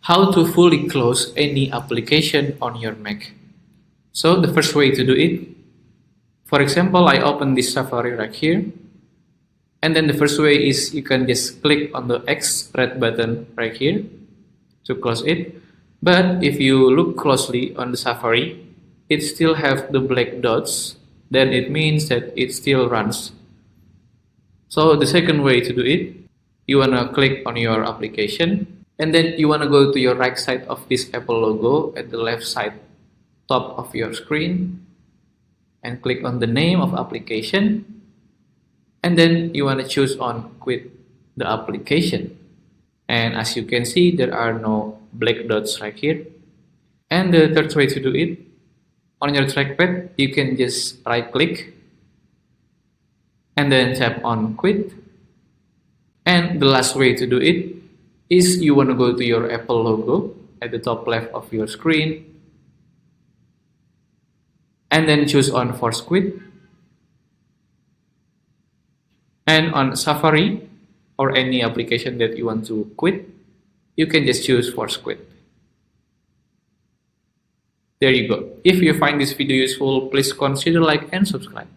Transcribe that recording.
How to fully close any application on your Mac. So the first way to do it, for example, I open this Safari right here, and then the first way is you can just click on the X red button right here to close it. But if you look closely on the Safari, it still have the black dots, then it means that it still runs. So the second way to do it, you wanna click on your application, and then you wanna go to your right side of this Apple logo at the left side top of your screen, and click on the name of application, and then you wanna choose on quit the application. And as you can see, there are no black dots right here. And the third way to do it, on your trackpad, you can just right click and then tap on quit. And the last way to do it is you want to go to your Apple logo at the top left of your screen and then choose on force quit. And on Safari or any application that you want to quit, you can just choose force quit. There you go. If you find this video useful, please consider like and subscribe.